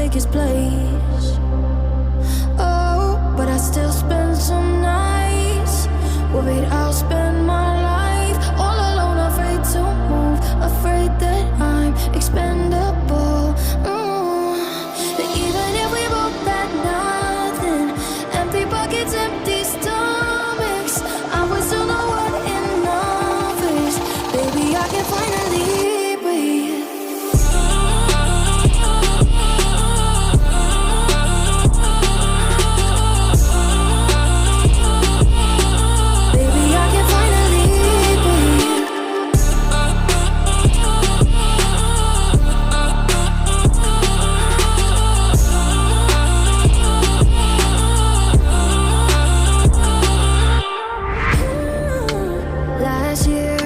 take his place. Oh, but I still spend some nights worried I'll spend my life all alone, afraid to move, afraid that I'm expendable. Even if we both had nothing, empty pockets, empty stomachs, I would still know what enough is. Baby, I can finally breathe. Baby, I can finally breathe. Last year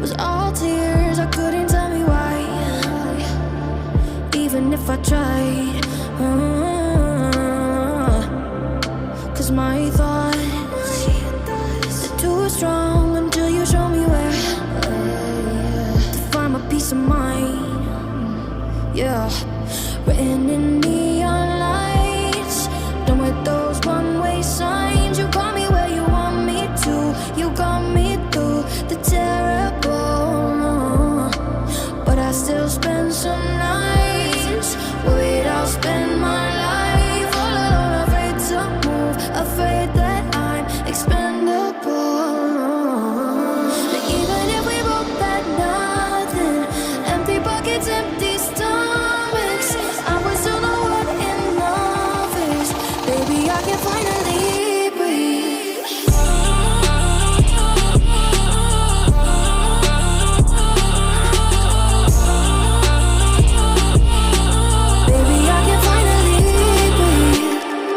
was all tears. I couldn't tell me why, even if I tried. 'Cause my thoughts, they're too strong until you show me where to find my peace of mind. Yeah, written in